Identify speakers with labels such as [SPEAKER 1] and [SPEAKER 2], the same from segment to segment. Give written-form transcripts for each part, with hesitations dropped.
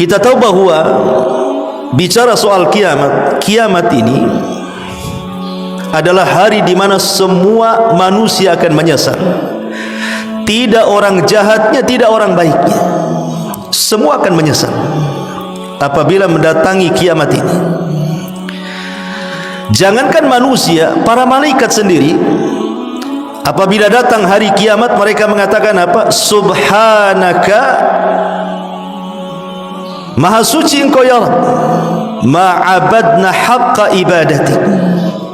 [SPEAKER 1] Kita tahu bahwa bicara soal kiamat ini adalah hari di mana semua manusia akan menyesal. Tidak orang jahatnya, tidak orang baiknya, semua akan menyesal apabila mendatangi kiamat ini. Jangankan manusia, para malaikat sendiri apabila datang hari kiamat mereka mengatakan apa? Subhanaka, maha suci engkau ya Rabb, ma'abadna haqqa ibadatik,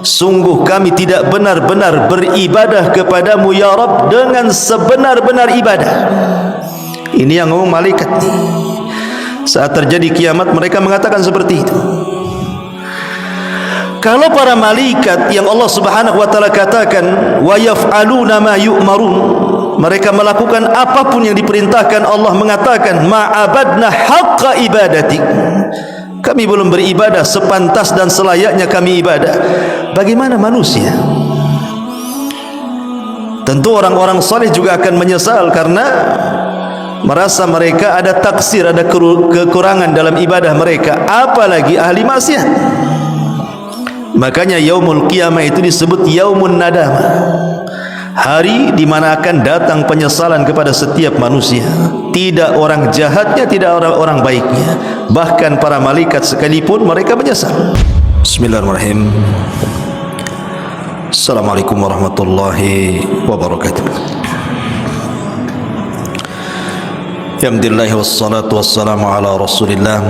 [SPEAKER 1] sungguh kami tidak benar-benar beribadah kepadamu ya Rabb dengan sebenar-benar ibadah. Ini yang ngomong malaikat. Saat terjadi kiamat mereka mengatakan seperti itu. Kalau para malaikat yang Allah Subhanahu wa taala katakan wa yaf'aluna ma yu'marun, mereka melakukan apapun yang diperintahkan, Allah mengatakan ma'abadna haqqa ibadatik, kami belum beribadah sepantas dan selayaknya kami ibadah. Bagaimana manusia? Tentu orang-orang saleh juga akan menyesal karena merasa mereka ada taksir, ada kekurangan dalam ibadah mereka, apalagi ahli maksiat. Makanya yaumul qiyamah itu disebut yaumun nadamah, hari di mana akan datang penyesalan kepada setiap manusia. Tidak orang jahatnya, tidak orang baiknya, bahkan para malaikat sekalipun mereka menyesal. Bismillahirrahmanirrahim. Assalamualaikum warahmatullahi wabarakatuh. Alhamdulillah wassalatu wassalamu ala Rasulillah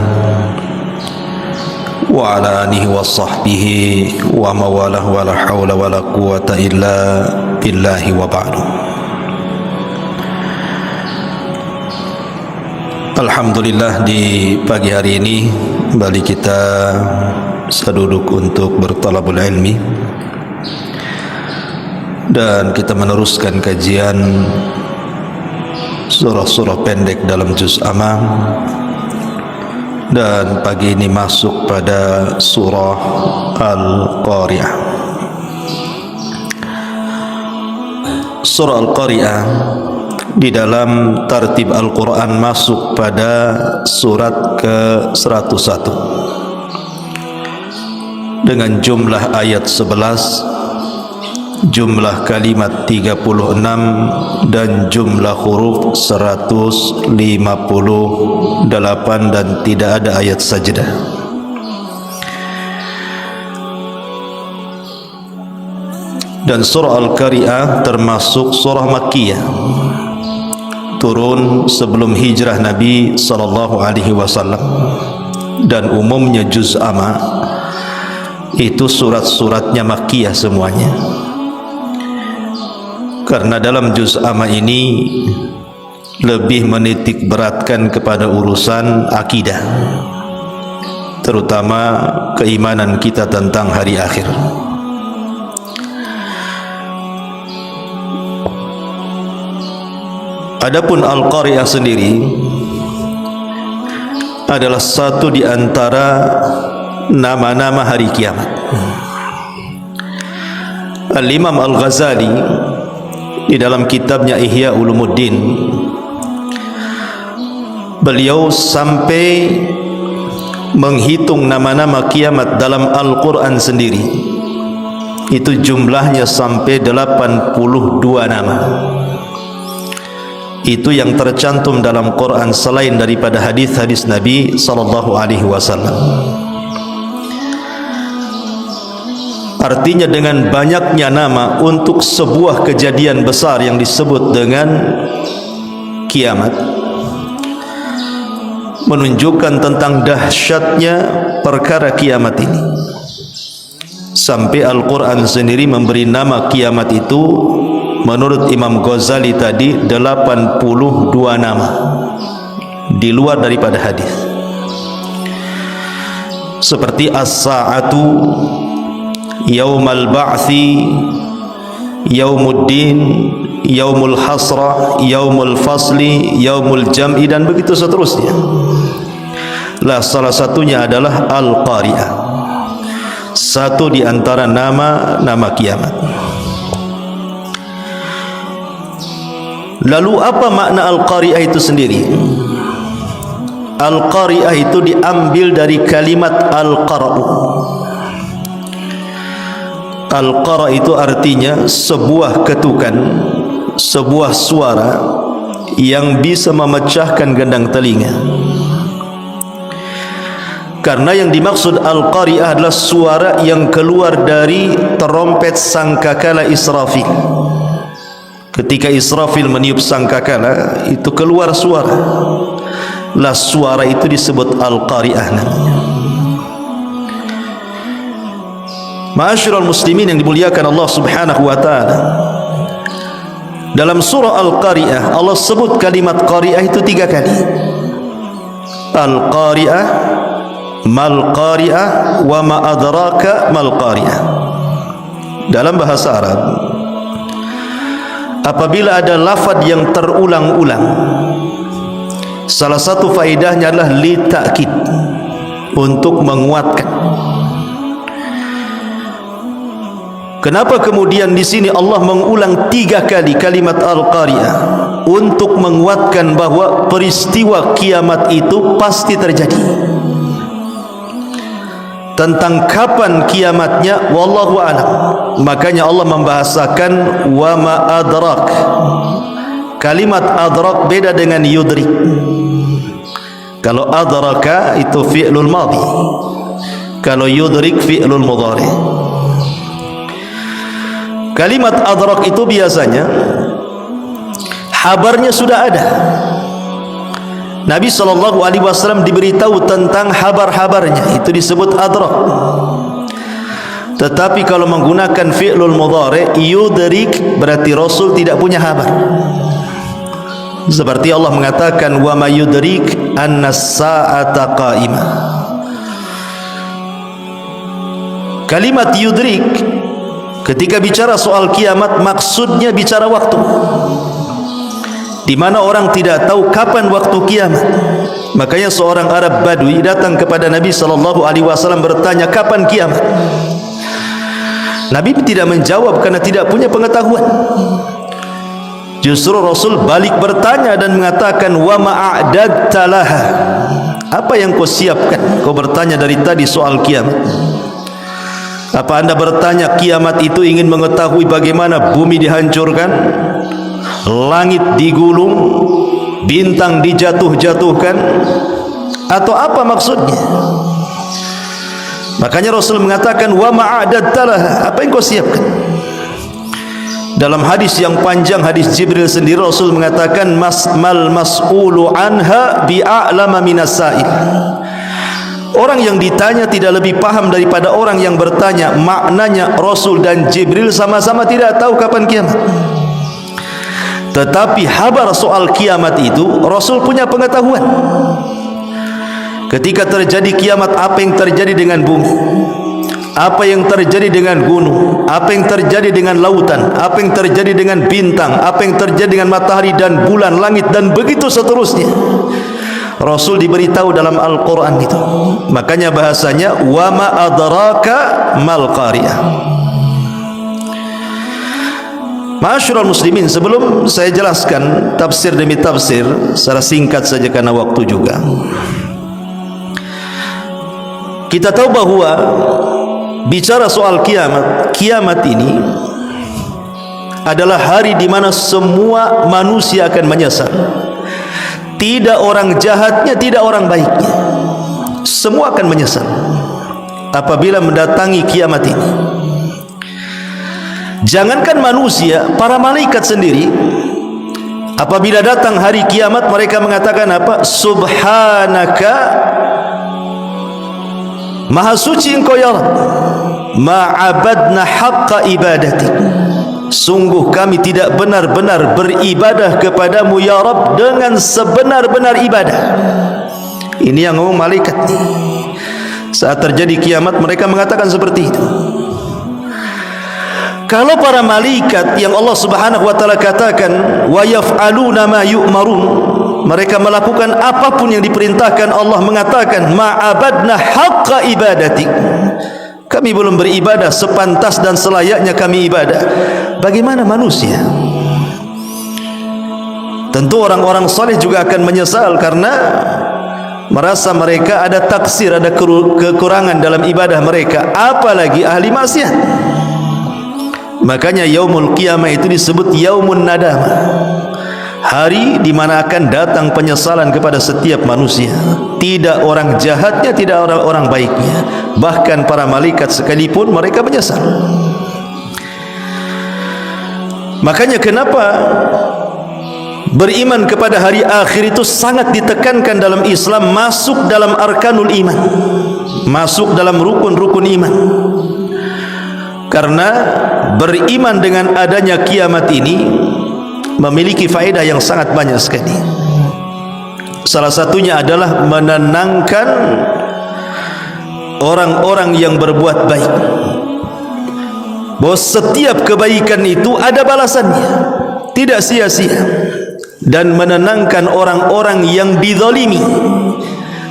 [SPEAKER 1] wa ala alihi wa sahbihi wa mawalah wa la hawla wa la quwata illa billahi wa ba'du. Alhamdulillah, di pagi hari ini kembali kita seduduk untuk bertalabul ilmi dan kita meneruskan kajian surah-surah pendek dalam juz Amma. Dan pagi ini masuk pada surah Al-Qari'ah. Surah Al-Qari'ah di dalam tartib Al-Quran masuk pada surat ke-101 dengan jumlah ayat 11, jumlah kalimat 36 dan jumlah huruf 158, dan tidak ada ayat sajdah. Dan surah Al-Qari'ah termasuk surah Makkiyah, turun sebelum hijrah Nabi SAW, dan umumnya juz Amma itu surat-suratnya Makkiyah semuanya. Karena dalam juz Amma ini lebih menitik beratkan kepada urusan akidah, terutama keimanan kita tentang hari akhir. Adapun Al-Qari'ah sendiri adalah satu di antara nama-nama hari kiamat. Al-Imam Al-Ghazali di dalam kitabnya Ihya Ulumuddin, beliau sampai menghitung nama-nama kiamat dalam Al-Quran sendiri, itu jumlahnya sampai 82 nama. Itu yang tercantum dalam Quran selain daripada hadis-hadis Nabi SAW. Artinya dengan banyaknya nama untuk sebuah kejadian besar yang disebut dengan kiamat, menunjukkan tentang dahsyatnya perkara kiamat ini. Sampai Al-Quran sendiri memberi nama kiamat itu menurut Imam Ghazali tadi 82 nama di luar daripada hadis, seperti as-sa'atu, yaumal ba'thi, yaumuddin, yaumul hasrah, yaumul fasli, yaumul jam'i, dan begitu seterusnya. Lah salah satunya adalah Al-Qari'ah, satu di antara nama-nama kiamat. Lalu apa makna Al-Qari'ah itu sendiri? Al-Qari'ah itu diambil dari kalimat Al-Qara'u. Al-Qara' itu artinya sebuah ketukan, sebuah suara yang bisa memecahkan gendang telinga. Karena yang dimaksud Al-Qari'ah adalah suara yang keluar dari terompet sangkakala Israfil. Ketika Israfil meniup sangkakala, itu keluar suara. Lah suara itu disebut Al-Qari'ah namanya. Ma'asyiral muslimin yang dimuliakan Allah Subhanahu wa taala. Dalam surah Al-Qari'ah Allah sebut kalimat Qari'ah itu 3 kali. Al-Qari'ah, mal Qari'ah, wa ma adraka mal Qari'ah. Dalam bahasa Arab, apabila ada lafaz yang terulang-ulang, salah satu faedahnya adalah li ta'kid, untuk menguatkan. Kenapa kemudian di sini Allah mengulang 3 kali kalimat Al-Qari'ah? Untuk menguatkan bahwa peristiwa kiamat itu pasti terjadi. Tentang kapan kiamatnya wallahu a'lam. Makanya Allah membahasakan wa ma adrak. Kalimat adrak beda dengan yudrik. Kalau adraka itu fi'lul madhi, kalau yudrik fi'lul mudhari. Kalimat adrak itu biasanya habarnya sudah ada. Nabi SAW diberitahu tentang habar-habarnya, itu disebut adrak. Tetapi kalau menggunakan fi'lul mudhari yudrik, berarti Rasul tidak punya habar. Seperti Allah mengatakan wa may yudrik annas sa'ata qa'imah. Kalimat yudrik ketika bicara soal kiamat maksudnya bicara waktu, di mana orang tidak tahu kapan waktu kiamat. Makanya seorang Arab Badui datang kepada Nabi SAW bertanya kapan kiamat. Nabi tidak menjawab karena tidak punya pengetahuan. Justru Rasul balik bertanya dan mengatakan wa ma'adadta laha. Apa yang kau siapkan? Kau bertanya dari tadi soal kiamat. Apa anda bertanya kiamat itu ingin mengetahui bagaimana bumi dihancurkan, langit digulung, bintang dijatuh-jatuhkan, atau apa maksudnya? Makanya Rasul mengatakan wa ma'adadtalah, apa yang kau siapkan? Dalam hadis yang panjang, hadis Jibril sendiri, Rasul mengatakan mal mas'ulu anha bi'a'lama minas sa'il. Orang yang ditanya tidak lebih paham daripada orang yang bertanya. Maknanya Rasul dan Jibril sama-sama tidak tahu kapan kiamat. Tetapi habar soal kiamat itu Rasul punya pengetahuan. Ketika terjadi kiamat, apa yang terjadi dengan bumi, apa yang terjadi dengan gunung, apa yang terjadi dengan lautan, apa yang terjadi dengan bintang, apa yang terjadi dengan matahari dan bulan, langit, dan begitu seterusnya. Rasul diberitahu dalam Al-Quran itu. Makanya bahasanya wa ma adraka mal Qari'ah. Ma'asyiral muslimin, sebelum saya jelaskan tafsir demi tafsir secara singkat saja karena waktu juga, kita tahu bahwa bicara soal kiamat, kiamat ini adalah hari di mana semua manusia akan menyesal. Tidak orang jahatnya, tidak orang baiknya, semua akan menyesal apabila mendatangi kiamat ini. Jangankan manusia, para malaikat sendiri apabila datang hari kiamat mereka mengatakan apa? Subhanaka, maha suci engkau ya Rabb, ma'abadna haqqa ibadatik. Sungguh kami tidak benar-benar beribadah kepadamu ya Rabb dengan sebenar-benar ibadah. Ini yang ngomong malaikat. Saat terjadi kiamat mereka mengatakan seperti itu. Kalau para malaikat yang Allah Subhanahu wa taala katakan wa yaf'aluna ma yu'marun, mereka melakukan apapun yang diperintahkan, Allah mengatakan ma'abadna haqqa ibadatik, kami belum beribadah sepantas dan selayaknya kami ibadah. Bagaimana manusia? Tentu orang-orang saleh juga akan menyesal karena merasa mereka ada taksir, ada kekurangan dalam ibadah mereka, apalagi ahli maksiat. Makanya yaumul qiyamah itu disebut yaumun nadamah, hari di mana akan datang penyesalan kepada setiap manusia. Tidak orang jahatnya, tidak orang baiknya, bahkan para malaikat sekalipun mereka menyesal. Makanya kenapa beriman kepada hari akhir itu sangat ditekankan dalam Islam, masuk dalam arkanul iman, masuk dalam rukun-rukun iman. Karena beriman dengan adanya kiamat ini memiliki faedah yang sangat banyak sekali. Salah satunya adalah menenangkan orang-orang yang berbuat baik, bahwa setiap kebaikan itu ada balasannya, tidak sia-sia. Dan menenangkan orang-orang yang dizalimi,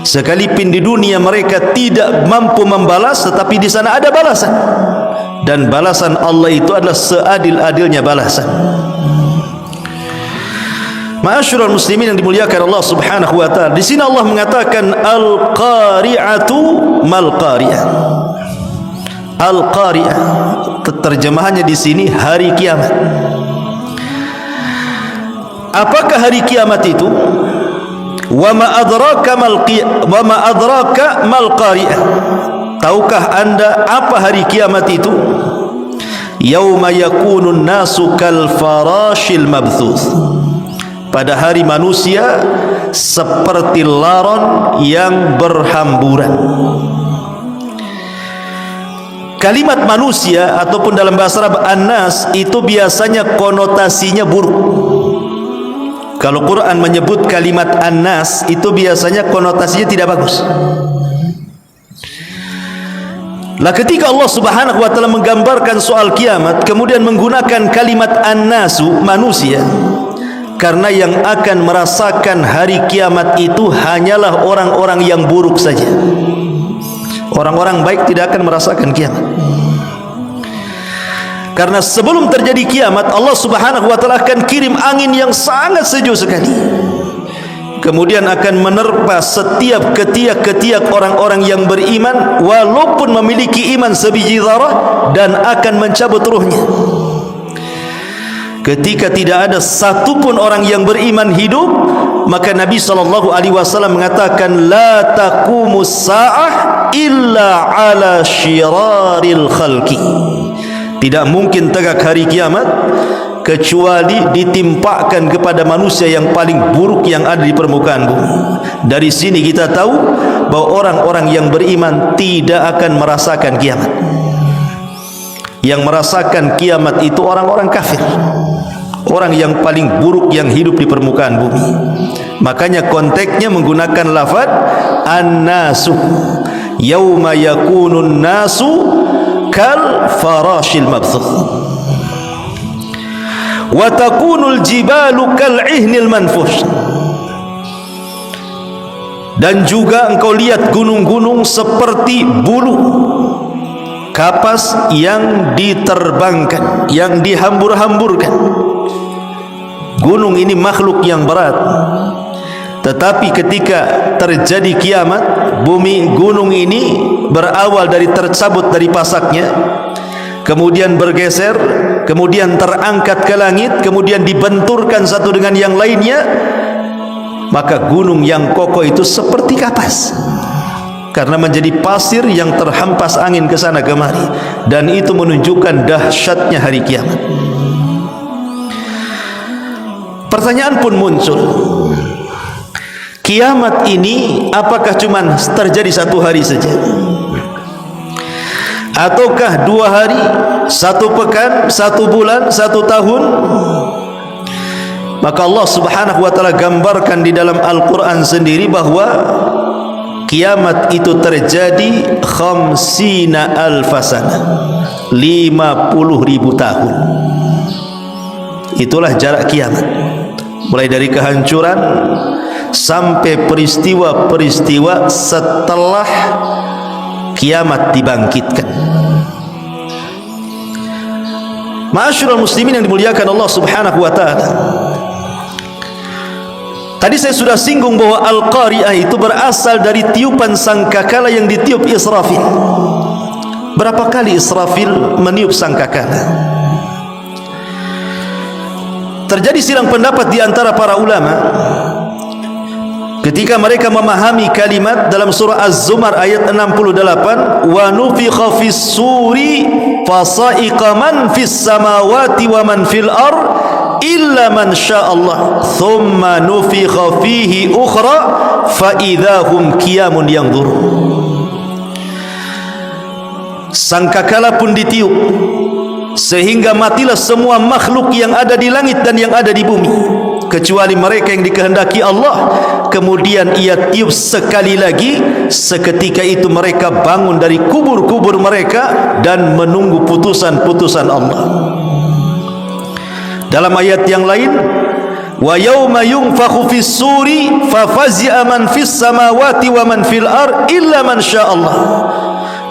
[SPEAKER 1] sekalipun di dunia mereka tidak mampu membalas, tetapi di sana ada balasan, dan balasan Allah itu adalah seadil-adilnya balasan. Ma'asyiral muslimin yang dimuliakan Allah Subhanahu wa taala, di sini Allah mengatakan al-qari'atu mal qari'ah. Al-qari'ah terjemahannya di sini hari kiamat. Apakah hari kiamat itu? Wa ma adraka mal qari'ah. Tahukah anda apa hari kiamat itu? Yauma yakunun nasu kal farashil mabthuth. Pada hari manusia seperti laron yang berhamburan. Kalimat manusia ataupun dalam bahasa Arab an-nas itu biasanya konotasinya buruk. Kalau Quran menyebut kalimat an-nas itu biasanya konotasinya tidak bagus. Lah ketika Allah Subhanahu wa taala menggambarkan soal kiamat kemudian menggunakan kalimat an-nasu, manusia, karena yang akan merasakan hari kiamat itu hanyalah orang-orang yang buruk saja. Orang-orang baik tidak akan merasakan kiamat. Karena sebelum terjadi kiamat, Allah Subhanahu wa taala akan kirim angin yang sangat sejuk sekali, kemudian akan menerpa setiap ketiak-ketiak orang-orang yang beriman, walaupun memiliki iman sebiji zarah, dan akan mencabut ruhnya. Ketika tidak ada satupun orang yang beriman hidup, maka Nabi SAW mengatakan la taqumus sa'ah illa ala syiraril khalqi. Tidak mungkin tegak hari kiamat kecuali ditimpakan kepada manusia yang paling buruk yang ada di permukaan bumi. Dari sini kita tahu bahwa orang-orang yang beriman tidak akan merasakan kiamat. Yang merasakan kiamat itu orang-orang kafir, orang yang paling buruk yang hidup di permukaan bumi. Makanya konteksnya menggunakan lafaz an-nasu, yauma yakunun nasu kal farashil mabthuth wa takunul jibalu kal ihnil manfush. Dan juga engkau lihat gunung-gunung seperti bulu kapas yang diterbangkan, yang dihambur-hamburkan. Gunung ini makhluk yang berat, tetapi ketika terjadi kiamat, bumi gunung ini berawal dari tercabut dari pasaknya, kemudian bergeser, kemudian terangkat ke langit, kemudian dibenturkan satu dengan yang lainnya, maka gunung yang kokoh itu seperti kapas, karena menjadi pasir yang terhempas angin ke sana kemari. Dan itu menunjukkan dahsyatnya hari kiamat. Pertanyaan pun muncul, kiamat ini apakah cuma terjadi satu hari saja, ataukah 2 hari, 1 pekan, 1 bulan, 1 tahun? Maka Allah Subhanahu wa taala gambarkan di dalam Al-Quran sendiri bahwa kiamat itu terjadi 50.000 sanah, 50.000 tahun. Itulah jarak kiamat, mulai dari kehancuran sampai peristiwa-peristiwa setelah kiamat dibangkitkan. Ma'asyiral muslimin yang dimuliakan Allah Subhanahu wa taala, Tadi saya sudah singgung bahwa Al-Qari'ah itu berasal dari tiupan sangkakala yang ditiup Israfil. Berapa kali Israfil meniup sangkakala? Terjadi silang pendapat di antara para ulama ketika mereka memahami kalimat dalam surah Az-Zumar ayat 68, wa nufikha fis suri fasa'iqa man fis samawati wa man fil ard illa man sya'allah thumma nufikha fihi ukhra fa idahum qiyamun yanzurun. Sangkakala pun ditiup sehingga matilah semua makhluk yang ada di langit dan yang ada di bumi kecuali mereka yang dikehendaki Allah. Kemudian ia tiup sekali lagi, seketika itu mereka bangun dari kubur-kubur mereka dan menunggu putusan-putusan Allah. Dalam ayat yang lain, wa yauma yunfakhu fis suri fa fazi'a man fis samawati wa man fil ard illa man sya'allah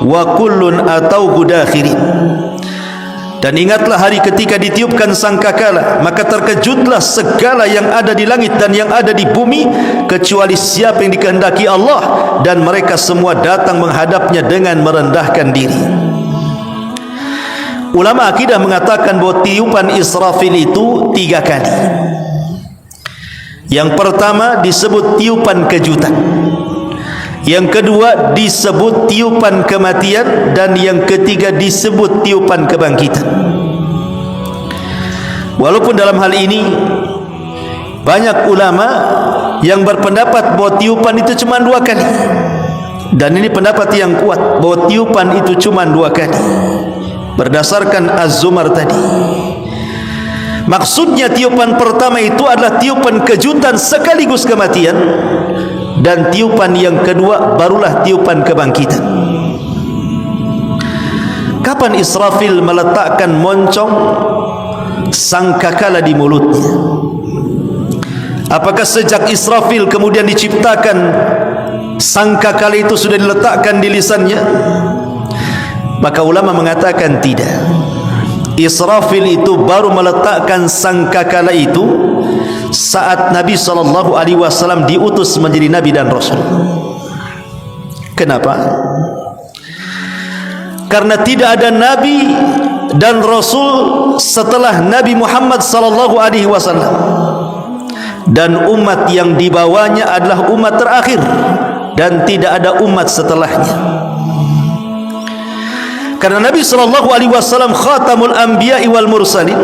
[SPEAKER 1] wa kullun atauhu dakhirin. Dan ingatlah hari ketika ditiupkan sangkakala, maka terkejutlah segala yang ada di langit dan yang ada di bumi kecuali siapa yang dikehendaki Allah, dan mereka semua datang menghadapnya dengan merendahkan diri. Ulama akidah mengatakan bahwa tiupan Israfil itu 3 kali. Yang pertama disebut tiupan kejutan, yang kedua disebut tiupan kematian, dan yang ketiga disebut tiupan kebangkitan. Walaupun dalam hal ini banyak ulama yang berpendapat bahwa tiupan itu cuma 2 kali, dan ini pendapat yang kuat bahwa tiupan itu cuma 2 kali berdasarkan Az-Zumar tadi. Maksudnya tiupan pertama itu adalah tiupan kejutan sekaligus kematian, dan tiupan yang kedua barulah tiupan kebangkitan. Kapan Israfil meletakkan moncong sangkakala di mulutnya? Apakah sejak Israfil kemudian diciptakan sangkakala itu sudah diletakkan di lisannya? Maka ulama mengatakan tidak. Israfil itu baru meletakkan sangkakala itu saat Nabi SAW diutus menjadi Nabi dan Rasul. Kenapa? Karena tidak ada Nabi dan Rasul setelah Nabi Muhammad SAW, dan umat yang dibawanya adalah umat terakhir, dan tidak ada umat setelahnya. Karena Nabi SAW khatamul anbiya'i wal mursalin,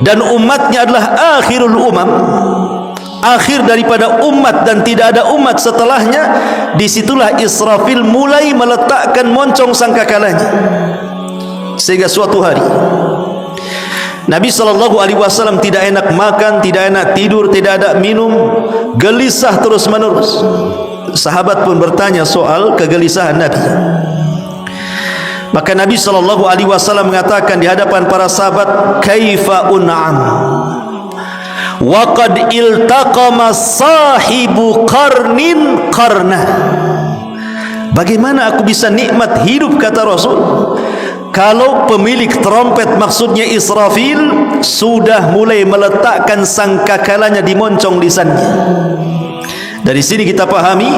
[SPEAKER 1] dan umatnya adalah akhirul umam, akhir daripada umat, dan tidak ada umat setelahnya. Disitulah Israfil mulai meletakkan moncong sangkakalanya. Sehingga suatu hari Nabi SAW tidak enak makan, tidak enak tidur, tidak ada minum, gelisah terus menerus. Sahabat pun bertanya soal kegelisahan Nabi. Maka Nabi SAW mengatakan di hadapan para sahabat, kaifa un'am wa qad iltaqama sahibu qarnin qarna. Bagaimana aku bisa nikmat hidup, kata Rasul, kalau pemilik trompet, maksudnya Israfil, sudah mulai meletakkan sangkakalanya di moncong lisannya. Dari sini kita pahami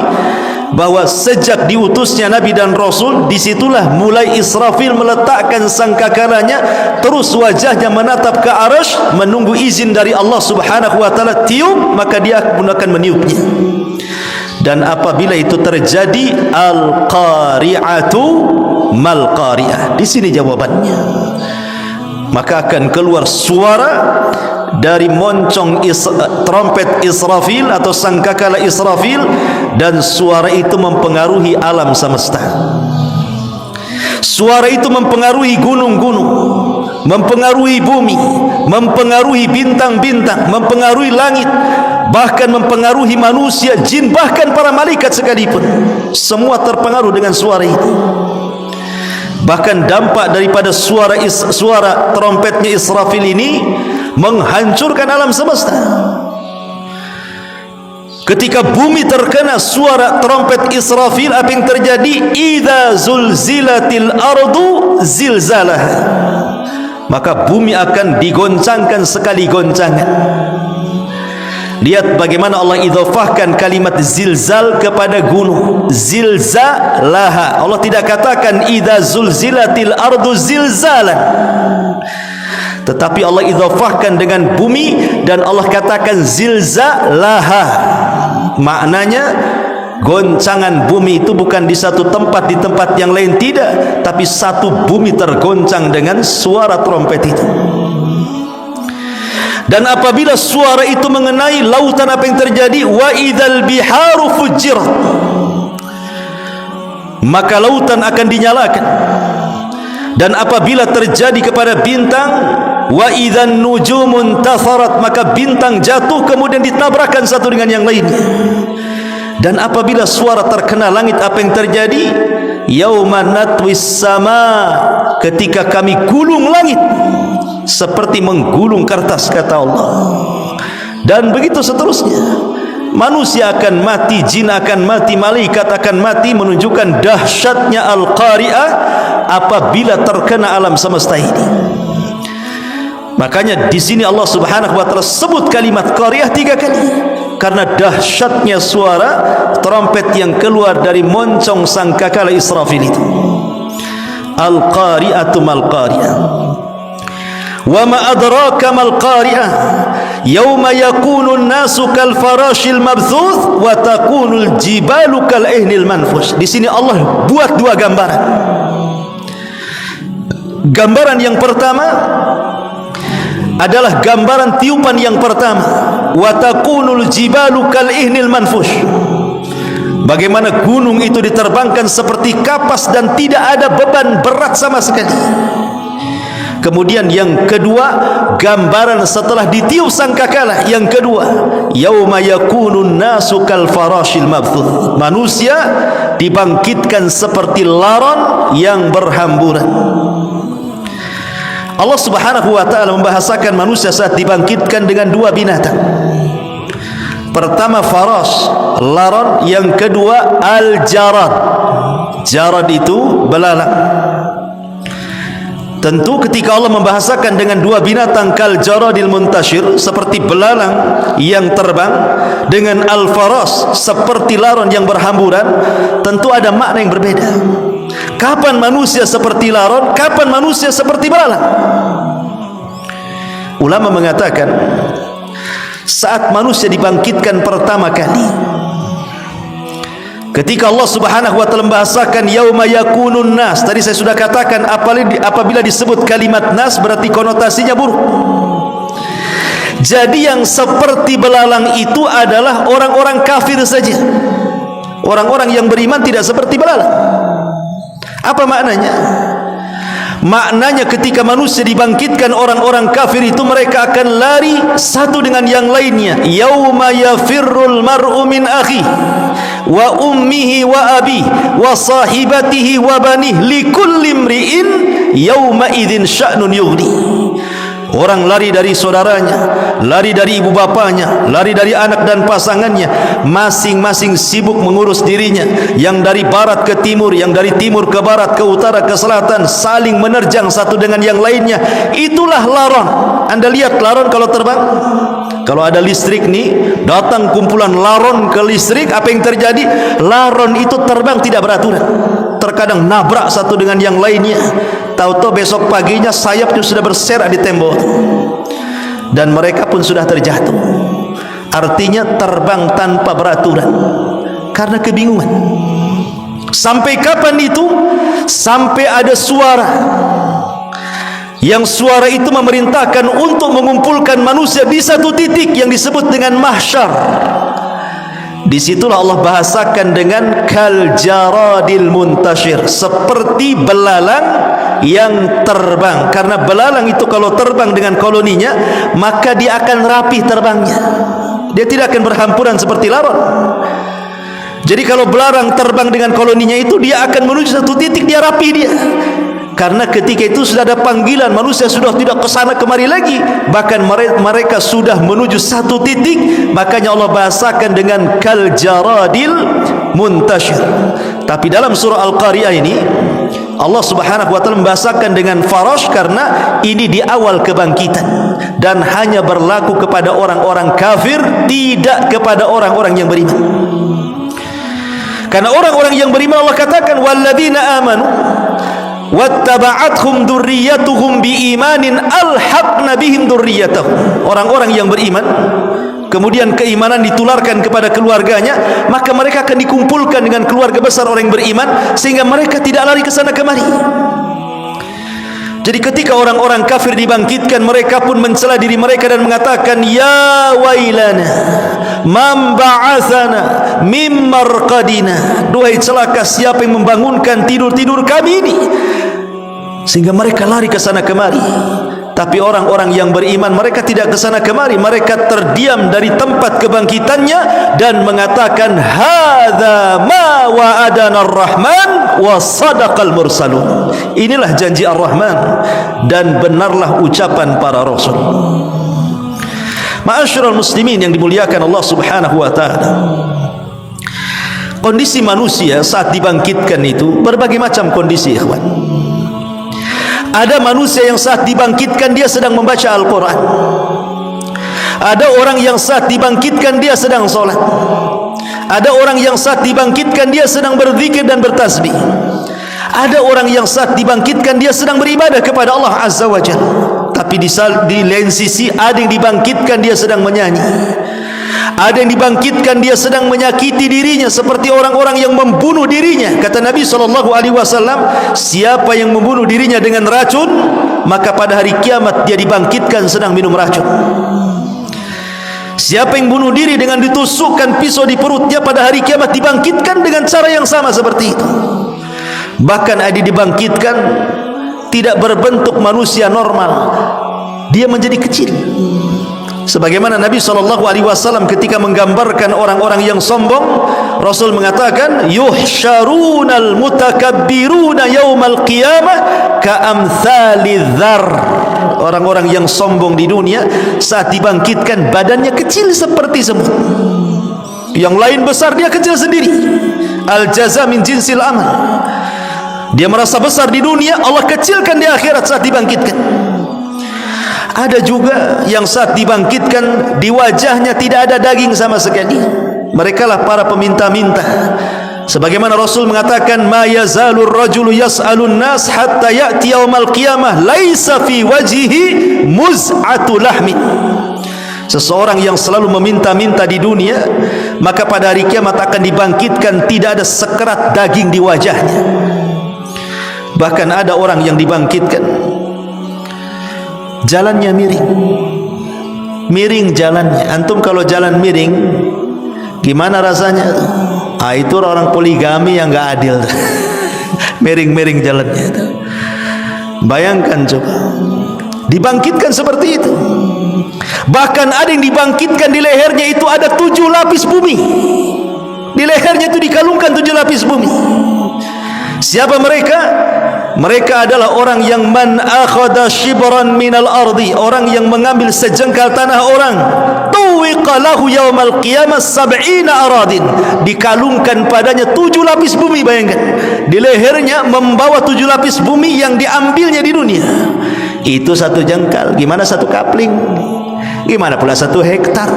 [SPEAKER 1] bahwa sejak diutusnya Nabi dan Rasul, disitulah mulai Israfil meletakkan sangkakalanya, terus wajahnya menatap ke arasy menunggu izin dari Allah Subhanahu wa taala. Tiup, maka dia pun akan meniupnya. Dan apabila itu terjadi, al-qari'atu mal qari'ah. Di sini jawabannya. Maka akan keluar suara dari moncong trompet Israfil atau sangkakala Israfil, dan suara itu mempengaruhi alam semesta. Suara itu mempengaruhi gunung-gunung, mempengaruhi bumi, mempengaruhi bintang-bintang, mempengaruhi langit, bahkan mempengaruhi manusia, jin, bahkan para malaikat sekalipun. Semua terpengaruh dengan suara itu. Bahkan dampak daripada suara trompetnya Israfil ini menghancurkan alam semesta. Ketika bumi terkena suara trompet Israfil, apa yang terjadi? Idza zulzilatil ardu zilzalah. Maka bumi akan digoncangkan sekali goncangan. Lihat bagaimana Allah idhafahkan kalimat zilzal kepada gunung. Zilzalaha. Allah tidak katakan idza zulzilatil ardu zilzalan, tetapi Allah idhafahkan dengan bumi dan Allah katakan zilzalaha. Maknanya goncangan bumi itu bukan di satu tempat, di tempat yang lain tidak, tapi satu bumi tergoncang dengan suara trompet itu. Dan apabila suara itu mengenai lautan, apa yang terjadi? Wa idzal biharu fujirat, maka lautan akan dinyalakan. Dan apabila terjadi kepada bintang, wa idzan nujumun tatharat, maka bintang jatuh kemudian ditabrakkan satu dengan yang lainnya. Dan apabila suara terkena langit, apa yang terjadi? Yauma natwis sama, ketika kami gulung langit seperti menggulung kertas, kata Allah. Dan begitu seterusnya. Manusia akan mati, jin akan mati, malaikat akan mati, menunjukkan dahsyatnya Al-Qari'ah apabila terkena alam semesta ini. Makanya di sini Allah Subhanahu wa taala sebut kalimat Qari'ah 3 kali, karena dahsyatnya suara trompet yang keluar dari moncong sangkakala Israfil itu. Al-Qari'atu mal-Qari'ah. Wa ma adraka mal qari'ah yauma yakunun nasu kal farashil mabthuth wa takunul jibalu kal ihnil manfush. Di sini Allah buat 2 gambaran. Gambaran yang pertama adalah gambaran tiupan yang pertama, wa takunul jibalu kal ihnil manfush. Bagaimana gunung itu diterbangkan seperti kapas dan tidak ada beban berat sama sekali. Kemudian yang kedua, gambaran setelah ditiup sangkakala yang kedua, yauma yakunun nasu kal farashil mabthuth, manusia dibangkitkan seperti laron yang berhamburan. Allah Subhanahu wa taala membahasakan manusia saat dibangkitkan dengan 2 binatang. Pertama farash, laron. Yang kedua al-jarad. Jarad itu belalang. Tentu ketika Allah membahasakan dengan 2 binatang kal jaradil muntashir, seperti belalang yang terbang, dengan al-faras seperti laron yang berhamburan, tentu ada makna yang berbeda. Kapan manusia seperti laron, kapan manusia seperti belalang? Ulama mengatakan saat manusia dibangkitkan pertama kali, ketika Allah Subhanahu wa taala membahasakan yauma yakunun nas, tadi saya sudah katakan apabila disebut kalimat nas berarti konotasinya buruk. Jadi yang seperti belalang itu adalah orang-orang kafir saja. Orang-orang yang beriman tidak seperti belalang. Apa maknanya? Maknanya ketika manusia dibangkitkan, orang-orang kafir itu mereka akan lari satu dengan yang lainnya. Yauma yafirrul mar'u min akhi wa ummihi wa abi wa sahibatihi wa banih likulli imri'in yauma idzin sya'nun yughni. Orang lari dari saudaranya, lari dari ibu bapanya, lari dari anak dan pasangannya, masing-masing sibuk mengurus dirinya. Yang dari barat ke timur, yang dari timur ke barat, ke utara ke selatan, saling menerjang satu dengan yang lainnya. Itulah laron. Anda lihat laron kalau terbang, kalau ada listrik nih, datang kumpulan laron ke listrik, apa yang terjadi? Laron itu terbang tidak beraturan, terkadang nabrak satu dengan yang lainnya. Tahu-tahu besok paginya sayapnya sudah berserak di tembok dan mereka pun sudah terjatuh. Artinya terbang tanpa beraturan karena kebingungan. Sampai kapan itu? Sampai ada suara, yang suara itu memerintahkan untuk mengumpulkan manusia di satu titik yang disebut dengan mahsyar. Disitulah Allah bahasakan dengan kal jaradil muntashir, seperti belalang yang terbang. Karena belalang itu kalau terbang dengan koloninya, maka dia akan rapi terbangnya, dia tidak akan berhampuran seperti laron. Jadi kalau belalang terbang dengan koloninya itu, dia akan menuju satu titik, dia rapi dia. Karena ketika itu sudah ada panggilan, manusia sudah tidak ke sana kemari lagi, bahkan mereka sudah menuju satu titik. Makanya Allah bahasakan dengan kal jaradil muntashir. Tapi dalam surah Al-Qari'ah ini Allah Subhanahu wa taala membahasakan dengan farash karena ini di awal kebangkitan dan hanya berlaku kepada orang-orang kafir, tidak kepada orang-orang yang beriman. Karena orang-orang yang beriman Allah katakan walladzina amanu wattaba'athum dzurriyyatuhum biimanin alhaqna bihim dzurriyyatahum. Orang-orang yang beriman kemudian keimanan ditularkan kepada keluarganya, maka mereka akan dikumpulkan dengan keluarga besar orang yang beriman sehingga mereka tidak lari ke sana kemari. Jadi ketika orang-orang kafir dibangkitkan, mereka pun mencela diri mereka dan mengatakan ya wailana man ba'atsana mim marqadina, duhai celaka siapa yang membangunkan tidur-tidur kami ini, sehingga mereka lari ke sana kemari. Tapi orang-orang yang beriman mereka tidak ke sana kemari, mereka terdiam dari tempat kebangkitannya dan mengatakan hadza ma wa'adana ar-rahman wa sadaqal mursalun. Inilah janji Ar-Rahman dan benarlah ucapan para rasul. Ma'asyiral muslimin yang dimuliakan Allah Subhanahu wa taala. Kondisi manusia saat dibangkitkan itu berbagai macam kondisi, ikhwan. Ada manusia yang saat dibangkitkan dia sedang membaca Al-Quran. Ada orang yang saat dibangkitkan dia sedang sholat. Ada orang yang saat dibangkitkan dia sedang berzikir dan bertasbih. Ada orang yang saat dibangkitkan dia sedang beribadah kepada Allah Azza wa Jalla. Tapi di lain sisi ada yang dibangkitkan dia sedang menyanyi. Ada yang dibangkitkan dia sedang menyakiti dirinya seperti orang-orang yang membunuh dirinya. Kata Nabi SAW, siapa yang membunuh dirinya dengan racun, maka pada hari kiamat dia dibangkitkan sedang minum racun. Siapa yang bunuh diri dengan ditusukkan pisau di perutnya, pada hari kiamat dibangkitkan dengan cara yang sama seperti itu. Bahkan ada dibangkitkan tidak berbentuk manusia normal, dia menjadi kecil. Sebagaimana Nabi SAW ketika menggambarkan orang-orang yang sombong, Rasul mengatakan yuhsyarunal mutakabbiruna yaumal qiyamah ka'amthali dzar. Orang-orang yang sombong di dunia saat dibangkitkan badannya kecil seperti semut. Yang lain besar, dia kecil sendiri. Al jaza min jinsil amal. Dia merasa besar di dunia, Allah kecilkan di akhirat saat dibangkitkan. Ada juga yang saat dibangkitkan di wajahnya tidak ada daging sama sekali. Mereka lah para peminta-minta. Sebagaimana Rasul mengatakan ma yazalur rajulu yas'alun nas hatta ya'ti yaumal qiyamah laisa fi wajhihi muz'atu lahmin. Seseorang yang selalu meminta-minta di dunia, maka pada hari kiamat akan dibangkitkan tidak ada sekerat daging di wajahnya. Bahkan ada orang yang dibangkitkan jalannya miring jalannya. Antum kalau jalan miring gimana rasanya? Itu orang poligami yang gak adil. Miring jalannya. Bayangkan coba, dibangkitkan seperti itu. Bahkan ada yang dibangkitkan di lehernya itu ada 7 lapis bumi. Di lehernya itu dikalungkan 7 lapis bumi. Siapa mereka? Mereka adalah orang yang man akhadha shibran minal ardi, orang yang mengambil sejengkal tanah orang, tuwiqa lahu yaumal qiyamah 70 aradin, dikalungkan padanya 7 lapis bumi. Bayangkan, di lehernya membawa 7 lapis bumi yang diambilnya di dunia. Itu 1 jengkal, gimana 1 kapling, gimana pula 1 hektar.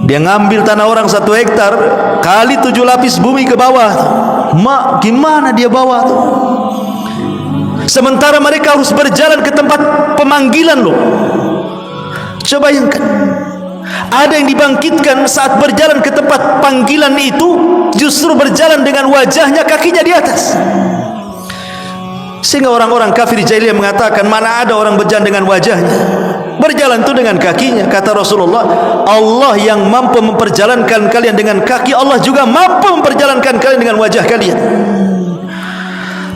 [SPEAKER 1] Dia ngambil tanah orang 1 hektar kali 7 lapis bumi ke bawah. Mak, gimana dia bawa tuh? Sementara mereka harus berjalan ke tempat pemanggilan loh. Coba bayangkan, ada yang dibangkitkan saat berjalan ke tempat panggilan itu justru berjalan dengan wajahnya, kakinya di atas. Sehingga orang-orang kafir jahiliyah mengatakan, mana ada orang berjalan dengan wajahnya, berjalan itu dengan kakinya. Kata Rasulullah, Allah yang mampu memperjalankan kalian dengan kaki, Allah juga mampu memperjalankan kalian dengan wajah kalian.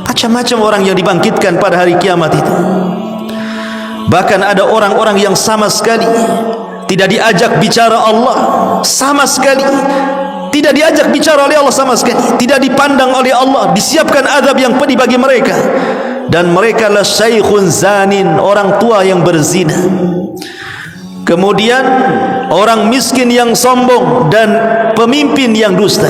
[SPEAKER 1] Macam-macam orang yang dibangkitkan pada hari kiamat itu. Bahkan ada orang-orang yang sama sekali tidak diajak bicara Allah, sama sekali tidak diajak bicara oleh Allah, sama sekali tidak dipandang oleh Allah, disiapkan azab yang pedih bagi mereka. Dan mereka la syaikhun zanin, orang tua yang berzina. Kemudian orang miskin yang sombong dan pemimpin yang dusta.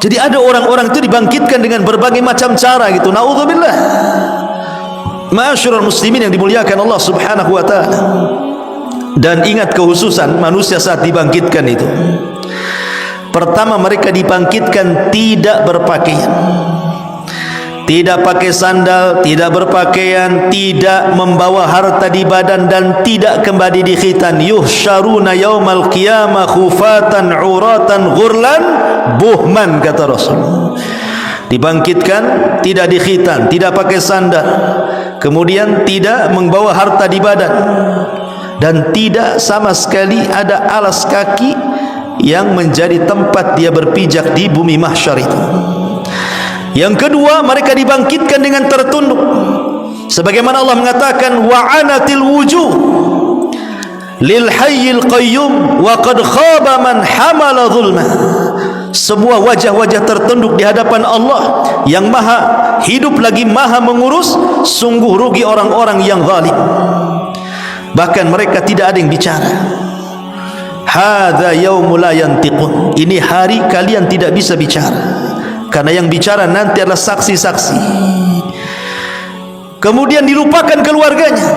[SPEAKER 1] Jadi ada orang-orang itu dibangkitkan dengan berbagai macam cara gitu. Naudzubillah. Ma'asyiral muslimin yang dimuliakan Allah Subhanahu wa taala. Dan ingat kekhususan manusia saat dibangkitkan itu. Pertama, mereka dibangkitkan tidak berpakaian. Tidak pakai sandal, tidak berpakaian, tidak membawa harta di badan, dan tidak kembali di khitan. Yuhsyaruna yaumal qiyamah khufatan uratan ghurlan buhman, kata Rasul. Dibangkitkan tidak di khitan, tidak pakai sandal, kemudian tidak membawa harta di badan, dan tidak sama sekali ada alas kaki yang menjadi tempat dia berpijak di bumi mahsyar itu. Yang kedua, mereka dibangkitkan dengan tertunduk, sebagaimana Allah mengatakan wa'anatil wujuh lil hayyil qayyum wa qad khaba man hamala zulma. Semua wajah-wajah tertunduk di hadapan Allah yang maha hidup lagi maha mengurus. Sungguh rugi orang-orang yang zalim. Bahkan mereka tidak ada yang bicara. Hadza yaumul la yantiqun. Ini hari kalian tidak bisa bicara, karena yang bicara nanti adalah saksi-saksi. Kemudian dilupakan keluarganya,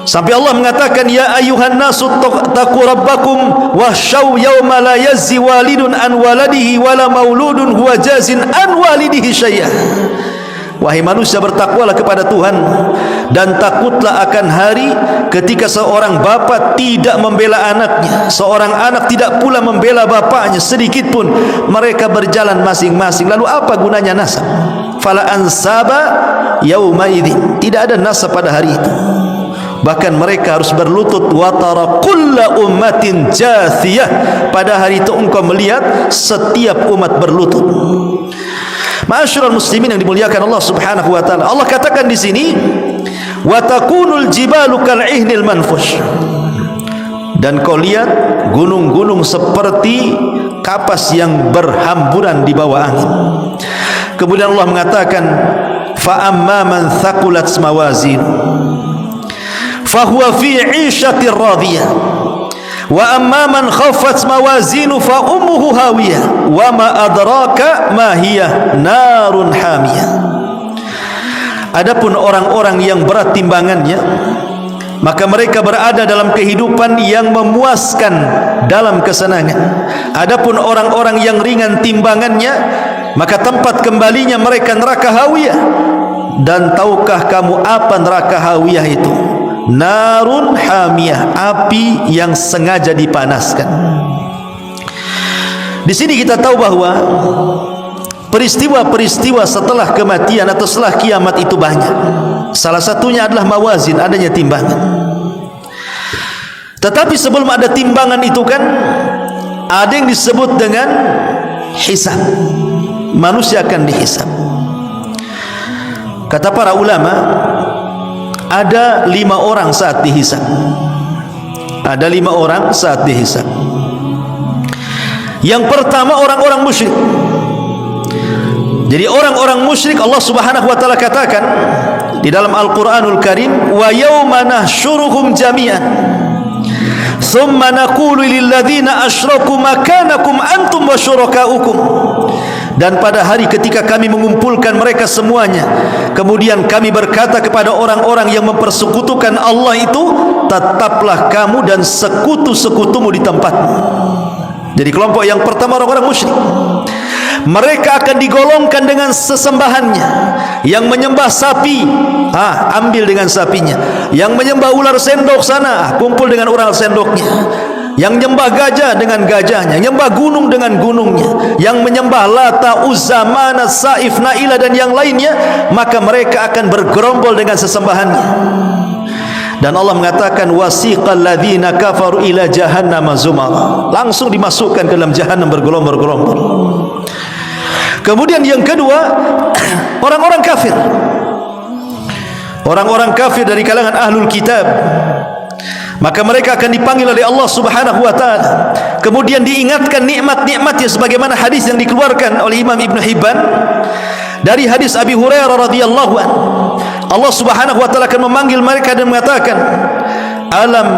[SPEAKER 1] sampai Allah mengatakan ya ayyuhan nasu taqu rabbakum wahsyaw yawma la yazzi walidun an waladihi wala mauludun huwa jazin an walidihi syai'ah. Wahai manusia, bertakwalah kepada Tuhan dan takutlah akan hari ketika seorang bapa tidak membela anaknya, seorang anak tidak pula membela bapaknya sedikit pun. Mereka berjalan masing-masing. Lalu apa gunanya nasab? Fala ansaba yauma idzin. Tidak ada nasab pada hari itu. Bahkan mereka harus berlutut. Wa tara kullu ummatin jathiyah. Pada hari itu engkau melihat setiap umat berlutut. Ma'asyiral muslimin yang dimuliakan Allah Subhanahu wa taala. Allah katakan di sini wa takunul jibalu kal'ihnil manfush. Dan kau lihat gunung-gunung seperti kapas yang berhamburan di bawah angin. Kemudian Allah mengatakan fa amma man thaqulat mawazin fa huwa fi 'ishatir radiyah wa amma man khaffat mawazinu fa ummuhu hawiyah wa ma adraka ma hiya narun hamiyah. Adapun orang-orang yang berat timbangannya, maka mereka berada dalam kehidupan yang memuaskan dalam kesenangan. Adapun orang-orang yang ringan timbangannya, maka tempat kembalinya mereka neraka hawiyah. Dan tahukah kamu apa neraka hawiyah itu? Narun hamiyah, api yang sengaja dipanaskan. Di sini kita tahu bahwa peristiwa-peristiwa setelah kematian atau setelah kiamat itu banyak. Salah satunya adalah mawazin, adanya timbangan. Tetapi sebelum ada timbangan itu kan ada yang disebut dengan hisab. Manusia akan dihisab. Kata para ulama, ada 5 orang saat dihisab. Ada 5 orang saat dihisab. Yang pertama orang-orang musyrik. Jadi orang-orang musyrik Allah Subhanahu wa taala katakan di dalam Al-Qur'anul Karim, wa yauma nahsyuruhum jami'an thumma naqulu lil ladzina asyraku makanakum antum wa syurakaukum. Dan pada hari ketika kami mengumpulkan mereka semuanya, kemudian kami berkata kepada orang-orang yang mempersekutukan Allah itu, tetaplah kamu dan sekutu-sekutumu di tempatmu. Jadi kelompok yang pertama orang-orang musyrik. Mereka akan digolongkan dengan sesembahannya. Yang menyembah sapi, ambil dengan sapinya. Yang menyembah ular sendok sana, kumpul dengan ular sendoknya. Yang menyembah gajah dengan gajahnya, menyembah gunung dengan gunungnya, yang menyembah Lata, Uzza, Manat, Saif, Na'ilah dan yang lainnya, maka mereka akan bergerombol dengan sesembahannya. Dan Allah mengatakan wasiqal ladzina kafaru ila jahannam zumara. Langsung dimasukkan ke dalam jahannam bergerombol-gerombol. Kemudian yang kedua, orang-orang kafir. Orang-orang kafir dari kalangan ahlul kitab. Maka mereka akan dipanggil oleh Allah Subhanahu wa taala. Kemudian diingatkan nikmat-nikmatnya sebagaimana hadis yang dikeluarkan oleh Imam Ibn Hibban dari hadis Abi Hurairah radhiyallahu anhu. Allah Subhanahu wa taala akan memanggil mereka dan mengatakan, "Alam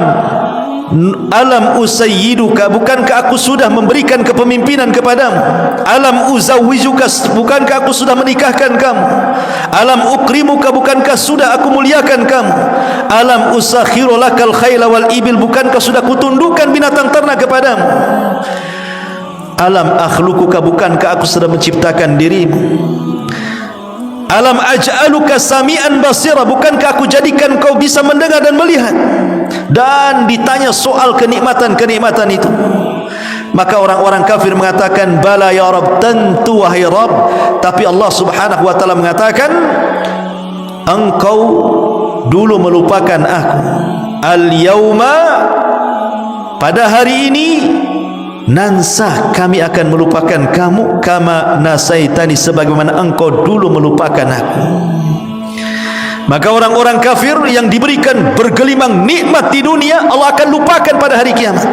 [SPEAKER 1] alam usayyiduka, bukankah aku sudah memberikan kepemimpinan kepadamu? Alam uzawwijuka, bukankah aku sudah menikahkan kamu? Alam ukrimuka, bukankah sudah aku muliakan kamu? Alam usakhiru lakal khayla wal ibil, bukankah sudah kutundukkan binatang ternak kepadamu? Alam akhluquka, bukankah aku sudah menciptakan dirimu? Alam aj'aluka sami'an basira, bukankah aku jadikan kau bisa mendengar dan melihat? Dan ditanya soal kenikmatan-kenikmatan itu, maka orang-orang kafir mengatakan bala ya Rabb, tentu wahai Rabb. Tapi Allah subhanahu wa ta'ala mengatakan, engkau dulu melupakan aku. Al-yawma, pada hari ini, nansa, kami akan melupakan kamu, kama nasaitani, sebagaimana engkau dulu melupakan aku. Maka orang-orang kafir yang diberikan bergelimang nikmat di dunia, Allah akan lupakan pada hari kiamat.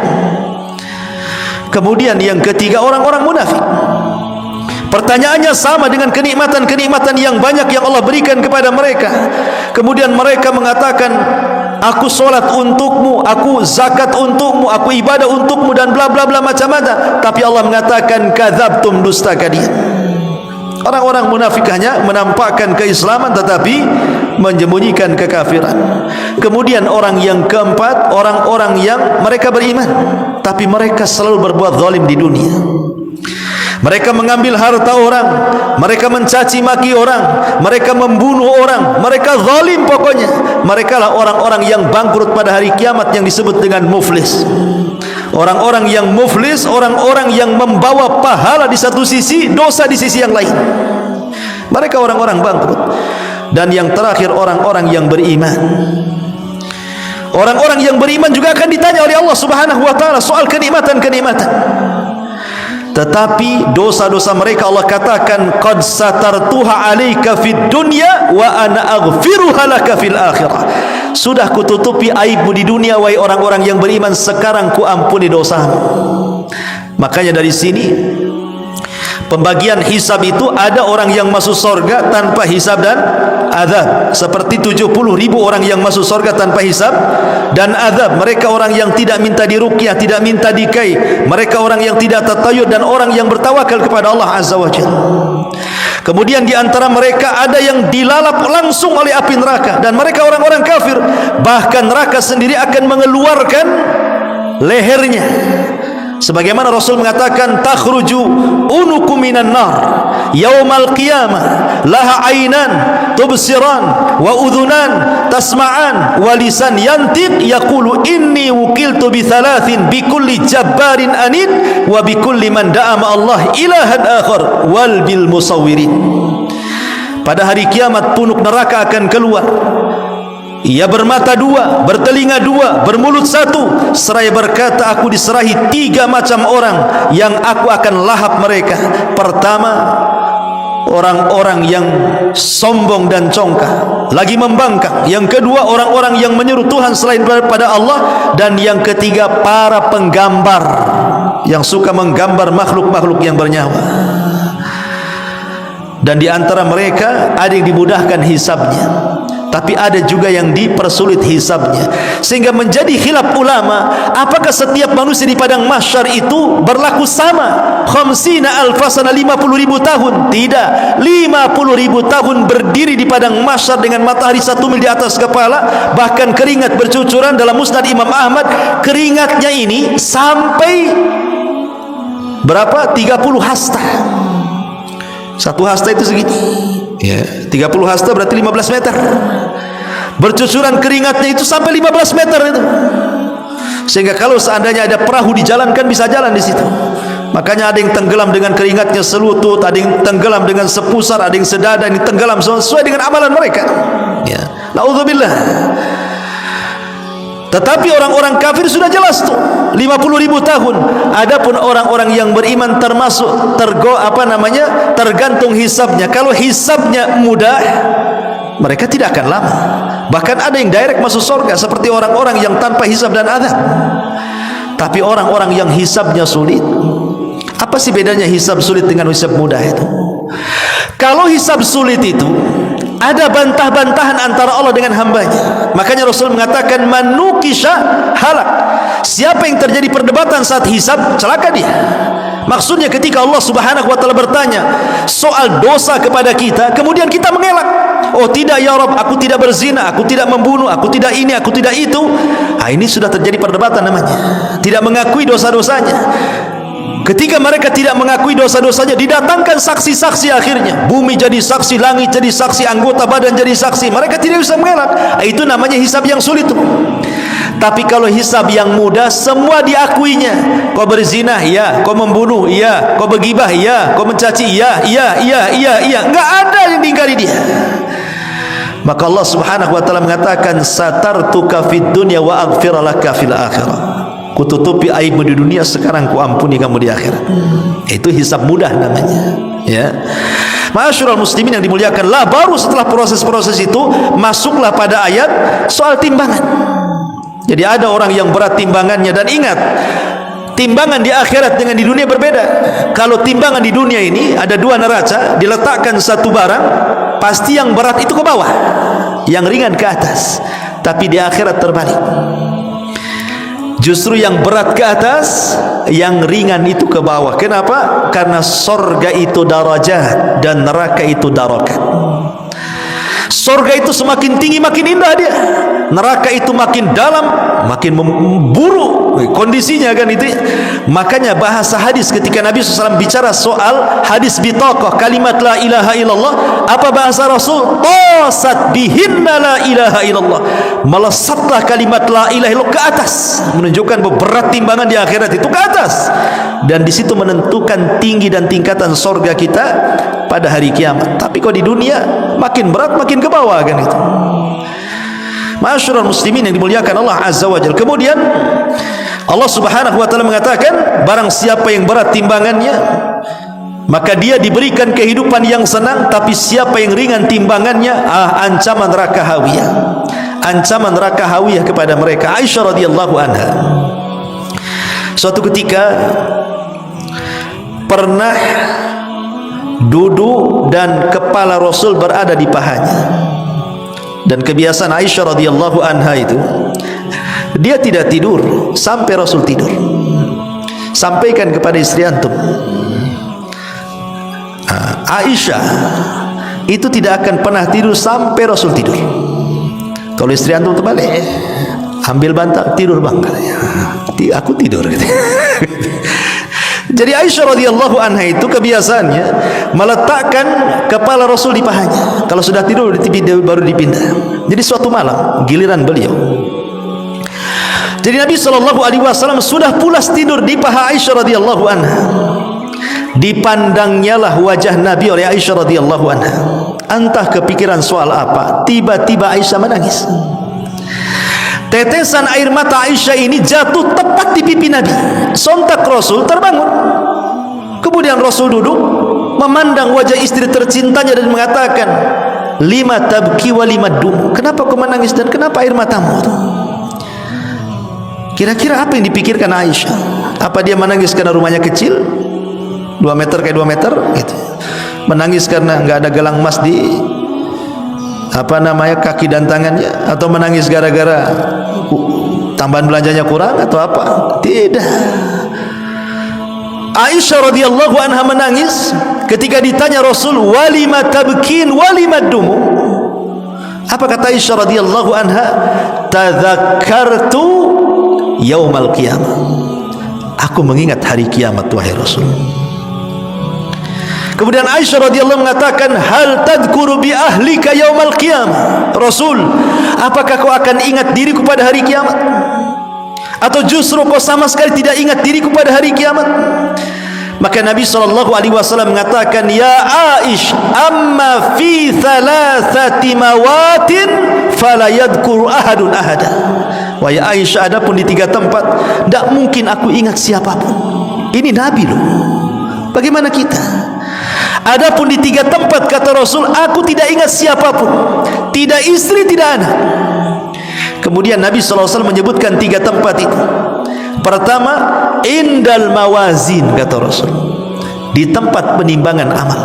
[SPEAKER 1] Kemudian yang ketiga, orang-orang munafik. Pertanyaannya sama dengan kenikmatan-kenikmatan yang banyak yang Allah berikan kepada mereka. Kemudian mereka mengatakan, aku solat untukmu, aku zakat untukmu, aku ibadah untukmu, dan bla bla bla macam-macam. Tapi Allah mengatakan kadzabtum, dusta kalian. Orang-orang munafik hanya menampakkan keislaman tetapi menyembunyikan kekafiran. Kemudian orang yang keempat, orang-orang yang mereka beriman tapi mereka selalu berbuat zalim di dunia. Mereka mengambil harta orang, mereka mencaci maki orang, mereka membunuh orang, mereka zalim pokoknya. Mereka lah orang-orang yang bangkrut pada hari kiamat yang disebut dengan muflis. Orang-orang yang muflis, orang-orang yang membawa pahala di satu sisi, dosa di sisi yang lain. Mereka orang-orang bangkrut. Dan yang terakhir, orang-orang yang beriman. Orang-orang yang beriman juga akan ditanya oleh Allah Subhanahu wa ta'ala soal kenikmatan-kenikmatan. Tetapi dosa-dosa mereka Allah katakan qad satartuha 'alaika fid dunya wa ana aghfiruha laka fil akhirah. Sudah kututupi aibmu di dunia wahai orang-orang yang beriman, sekarang ku ampuni dosamu. Makanya dari sini pembagian hisab itu, ada orang yang masuk surga tanpa hisab dan azab, seperti 70.000 orang yang masuk surga tanpa hisab dan azab. Mereka orang yang tidak minta diruqyah, tidak minta dikai, mereka orang yang tidak tatayud, dan orang yang bertawakal kepada Allah Azza wa Jalla. Kemudian di antara mereka ada yang dilalap langsung oleh api neraka, dan mereka orang-orang kafir. Bahkan neraka sendiri akan mengeluarkan lehernya. Sebagaimana Rasul mengatakan, takhruju unuku minan nar yaumal qiyamah laha ainan tubsiran wa udhunan tasma'an wa lisan yantiq yaqulu inni wukiltu bi thalathin bi kulli jabbarin anid wa bi kulli man da'ama Allah ilahan akhar wal bil musawwirin. Pada hari kiamat punuk neraka akan keluar. Ia bermata dua, bertelinga dua, bermulut satu, seraya berkata, aku diserahi 3 macam orang yang aku akan lahap mereka. Pertama, orang-orang yang sombong dan congkak, lagi membangkang. Yang kedua, orang-orang yang menyeru Tuhan selain daripada Allah. Dan yang ketiga, para penggambar yang suka menggambar makhluk-makhluk yang bernyawa. Dan di antara mereka ada yang dimudahkan hisabnya, tapi ada juga yang dipersulit hisabnya. Sehingga menjadi khilaf ulama, apakah setiap manusia di padang mahsyar itu berlaku sama? Khamsina alfasana, 50.000 tahun? Tidak, 50.000 tahun berdiri di padang mahsyar dengan matahari 1 mil di atas kepala, bahkan keringat bercucuran. Dalam musnad Imam Ahmad, keringatnya ini sampai berapa? 30 hasta. Satu hasta itu segini ya, 30 hasta berarti 15 meter. Bercucuran keringatnya itu sampai 15 meter itu. Sehingga kalau seandainya ada perahu dijalankan, bisa jalan di situ. Makanya ada yang tenggelam dengan keringatnya selutut, ada yang tenggelam dengan sepusar, ada yang sedada, ini tenggelam sesuai dengan amalan mereka ya. Na'udzubillah. Tetapi orang-orang kafir sudah jelas tuh 50.000 tahun. Adapun orang-orang yang beriman termasuk tergantung hisabnya. Kalau hisabnya mudah, mereka tidak akan lama. Bahkan ada yang direct masuk surga, seperti orang-orang yang tanpa hisab dan azab. Tapi orang-orang yang hisabnya sulit, apa sih bedanya hisab sulit dengan hisab mudah itu? Kalau hisab sulit itu ada bantah-bantahan antara Allah dengan hambanya. Makanya Rasul mengatakan manukisha halak. Siapa yang terjadi perdebatan saat hisab, celaka dia. Maksudnya ketika Allah Subhanahu wa taala bertanya soal dosa kepada kita, kemudian kita mengelak, oh tidak ya Rabb, aku tidak berzina, aku tidak membunuh, aku tidak ini, aku tidak itu. Ini sudah terjadi perdebatan namanya, tidak mengakui dosa-dosanya. Ketika mereka tidak mengakui dosa-dosanya, didatangkan saksi-saksi, akhirnya bumi jadi saksi, langit jadi saksi, anggota badan jadi saksi. Mereka tidak bisa mengelak. Itu namanya hisab yang sulit. Tapi kalau hisab yang mudah, semua diakuinya. Kau berzina, iya. Kau membunuh, iya. Kau bergibah, iya. Kau mencaci, iya. Enggak ada yang diingkari dia. Maka Allah Subhanahu wa taala mengatakan satartuka fid dunya wa aghfir laka fil akhirah. Kututupi aibmu di dunia, sekarang ku ampuni kamu di akhirat. Itu hisab mudah namanya, ya. Ma'asyiral muslimin yang dimuliakan, lah baru setelah proses-proses itu masuklah pada ayat soal timbangan. Jadi ada orang yang berat timbangannya, dan ingat, timbangan di akhirat dengan di dunia berbeda. Kalau timbangan di dunia ini ada dua neraca, diletakkan satu barang, pasti yang berat itu ke bawah, yang ringan ke atas. Tapi di akhirat terbalik. Justru yang berat ke atas, yang ringan itu ke bawah. Kenapa? Karena sorga itu darajat dan neraka itu darakat. Sorga itu semakin tinggi makin indah dia, neraka itu makin dalam makin memburuk kondisinya, kan itu. Makanya bahasa hadis ketika Nabi SAW bicara soal hadis bitaqah, kalimat la ilaha illallah, apa bahasa Rasul? Tosat bihinna la ilaha illallah, melesatlah kalimat la ilaha illallah ke atas, menunjukkan berat timbangan di akhirat itu ke atas, dan di situ menentukan tinggi dan tingkatan sorga kita pada hari kiamat. Tapi kok di dunia makin berat makin ke bawah, kan itu. Ma'asyiral muslimin yang dimuliakan Allah Azza wa Jalla. Kemudian Allah Subhanahu wa taala mengatakan, barang siapa yang berat timbangannya, maka dia diberikan kehidupan yang senang. Tapi siapa yang ringan timbangannya, ancaman neraka hawiyah. Ancaman neraka hawiyah kepada mereka. Aisyah radhiyallahu anha suatu ketika pernah duduk dan kepala Rasul berada di pahanya. Dan kebiasaan Aisyah radhiyallahu anha itu, dia tidak tidur sampai Rasul tidur. Sampaikan kepada istri antum, Aisyah itu tidak akan pernah tidur sampai Rasul tidur. Kalau istri antum terbalik, ambil bantal, tidur bang, aku tidur. Jadi Aisyah radhiyallahu anha itu kebiasaannya meletakkan kepala Rasul di pahanya. Kalau sudah tidur baru dipindah. Jadi suatu malam giliran beliau. Jadi Nabi SAW sudah pulas tidur di paha Aisyah radhiyallahu anha. Dipandangnyalah wajah Nabi oleh Aisyah radhiyallahu anha. Entah kepikiran soal apa, tiba-tiba Aisyah menangis. Tetesan air mata Aisyah ini jatuh tepat di pipi Nabi. Sontak Rasul terbangun. Kemudian Rasul duduk memandang wajah istri tercintanya dan mengatakan, lima tabki wa lima dum. Kenapa kau menangis dan kenapa air matamu? Kira-kira apa yang dipikirkan Aisyah? Apa dia menangis karena rumahnya kecil, 2 meter kayak 2 meter gitu. Menangis karena enggak ada gelang emas di kaki dan tangannya, atau menangis gara-gara tambahan belanjanya kurang atau apa? Tidak. Aisyah radhiyallahu anha menangis ketika ditanya Rasul, walima tabkin walima dumu. Apa kata Aisyah radhiyallahu anha? Tadzakartu yaumal qiyamah. Aku mengingat hari kiamat wahai Rasul. Kemudian Aisyah radhiyallahu mengatakan, hal tadhkuru bi ahlika yaumal qiyamah. Rasul, apakah kau akan ingat diriku pada hari kiamat? Atau justru kau sama sekali tidak ingat diriku pada hari kiamat? Maka Nabi SAW mengatakan, ya Aisyah, amma fi thalathati mawatin fala yadhkuru ahadun ahada. Wahai Aisyah, adapun di 3 tempat tidak mungkin aku ingat siapapun. Ini Nabi loh. Bagaimana kita? Adapun di 3 tempat kata Rasul, aku tidak ingat siapapun, tidak istri, tidak anak. Kemudian Nabi SAW menyebutkan 3 tempat itu. Pertama, indal mawazin kata Rasul, di tempat penimbangan amal.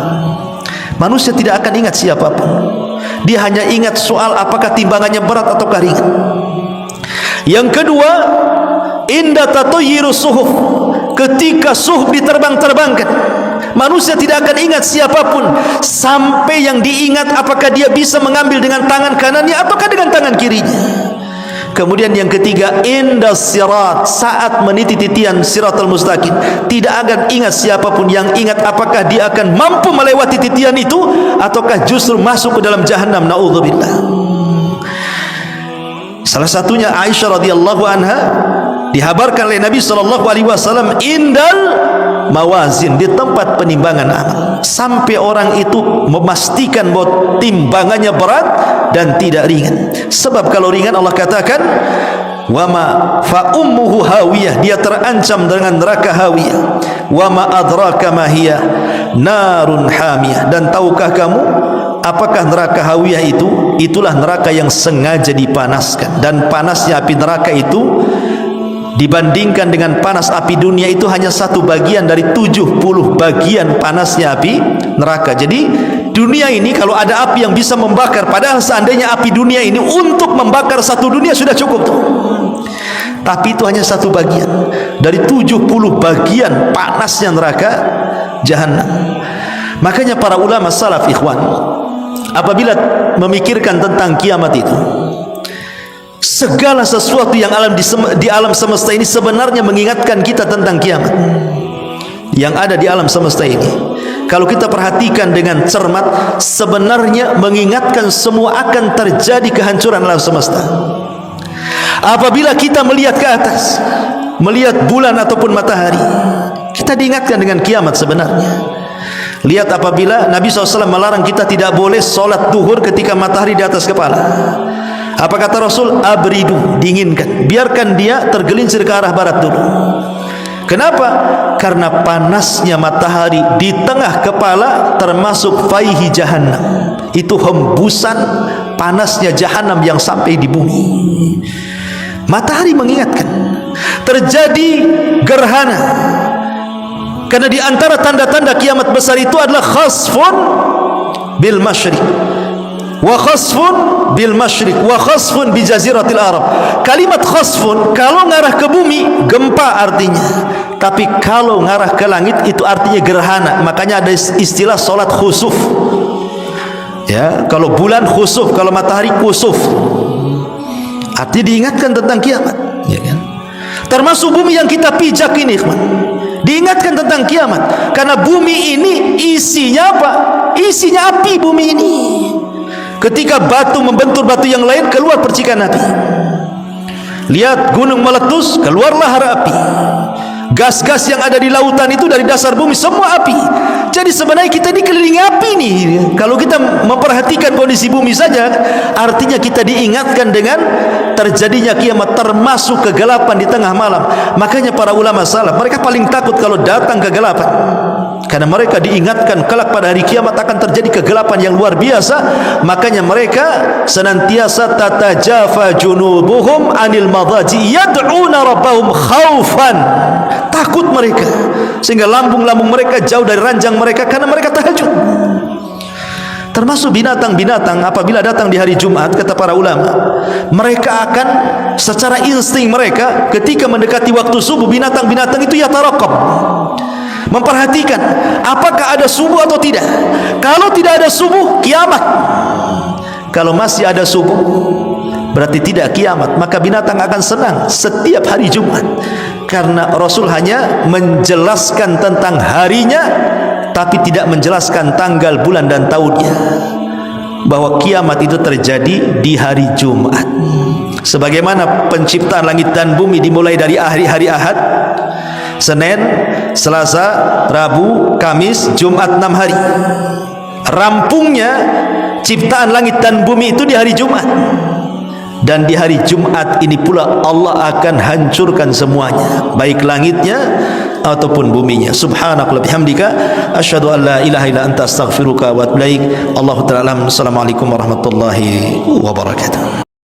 [SPEAKER 1] Manusia tidak akan ingat siapapun. Dia hanya ingat soal apakah timbangannya berat atau ringan. Yang kedua, inda tatayyiru suhuf, ketika suhuf diterbang-terbangkan, manusia tidak akan ingat siapapun sampai yang diingat apakah dia bisa mengambil dengan tangan kanannya ataukah dengan tangan kirinya. Kemudian yang ketiga, inda sirat, saat meniti titian siratal mustaqim, tidak akan ingat siapapun. Yang ingat apakah dia akan mampu melewati titian itu ataukah justru masuk ke dalam jahannam. Na'udzubillah. Salah satunya Aisyah radhiyallahu anha, dihabarkan oleh Nabi SAW, indal mawazin, di tempat penimbangan amal, sampai orang itu memastikan bahwa timbangannya berat dan tidak ringan. Sebab kalau ringan, Allah katakan wama fa ummuhu hawiyah, dia terancam dengan neraka hawiyah. Wama adraka ma hiya narun hamiyah, dan tahukah kamu apakah neraka hawiyah itu? Itulah neraka yang sengaja dipanaskan, dan panasnya api neraka itu dibandingkan dengan panas api dunia itu hanya 1 bagian dari 70 bagian panasnya api neraka. Jadi dunia ini kalau ada api yang bisa membakar, padahal seandainya api dunia ini untuk membakar 1 dunia sudah cukup tuh, tapi itu hanya 1 bagian dari 70 bagian panasnya neraka jahanam. Makanya para ulama salaf, ikhwan, apabila memikirkan tentang kiamat itu, segala sesuatu yang di alam semesta ini sebenarnya mengingatkan kita tentang kiamat yang ada di alam semesta ini. Kalau kita perhatikan dengan cermat, sebenarnya mengingatkan semua akan terjadi kehancuran alam semesta. Apabila kita melihat ke atas, melihat bulan ataupun matahari, kita diingatkan dengan kiamat sebenarnya. Lihat apabila Nabi SAW melarang kita tidak boleh sholat duhur ketika matahari di atas kepala. Apa kata Rasul? Abridu, dinginkan, biarkan dia tergelincir ke arah barat dulu. Kenapa? Karena panasnya matahari di tengah kepala termasuk faihi jahannam. Itu hembusan panasnya jahanam yang sampai di bumi. Matahari mengingatkan terjadi gerhana. Karena di antara tanda-tanda kiamat besar itu adalah khasfun bil masyriq wa khasfun bil masyriq wa khasfun bi jaziratil Arab. Kalimat khasfun kalau ngarah ke bumi gempa artinya, tapi kalau ngarah ke langit itu artinya gerhana. Makanya ada istilah solat khusuf. Ya, kalau bulan khusuf, kalau matahari kusuf, artinya diingatkan tentang kiamat, ya kan? Termasuk bumi yang kita pijak ini, ikhwan, diingatkan tentang kiamat. Karena bumi ini isinya apa? Isinya api bumi ini. Ketika batu membentur batu yang lain, keluar percikan api. Lihat gunung meletus, keluar lahar api. Gas-gas yang ada di lautan itu dari dasar bumi semua api. Jadi sebenarnya kita dikelilingi api nih. Kalau kita memperhatikan kondisi bumi saja, artinya kita diingatkan dengan terjadinya kiamat, termasuk kegelapan di tengah malam. Makanya para ulama salaf, mereka paling takut kalau datang kegelapan, karena mereka diingatkan kelak pada hari kiamat akan terjadi kegelapan yang luar biasa. Makanya mereka senantiasa tatajafa junubuhum anil madaji yad'una rabbahum khaufan. Takut mereka sehingga lambung-lambung mereka jauh dari ranjang mereka karena mereka tahajud. Termasuk binatang-binatang apabila datang di hari Jumat, kata para ulama, mereka akan secara insting mereka ketika mendekati waktu subuh, binatang-binatang itu yatarakab, memperhatikan apakah ada subuh atau tidak. Kalau tidak ada subuh, kiamat. Kalau masih ada subuh, berarti tidak kiamat. Maka binatang akan senang setiap hari Jumat, karena Rasul hanya menjelaskan tentang harinya, tapi tidak menjelaskan tanggal, bulan, dan tahunnya, bahwa kiamat itu terjadi di hari Jumat. Sebagaimana penciptaan langit dan bumi dimulai dari hari Ahad, Senin, Selasa, Rabu, Kamis, Jumat, 6 hari. Rampungnya ciptaan langit dan bumi itu di hari Jumat. Dan di hari Jumat ini pula Allah akan hancurkan semuanya, baik langitnya ataupun buminya. Subhanakallahumma bihamdika asyhadu an la ilaha illa anta astaghfiruka wa atubu ilaik. Allahu ta'ala. Assalamualaikum warahmatullahi wabarakatuh.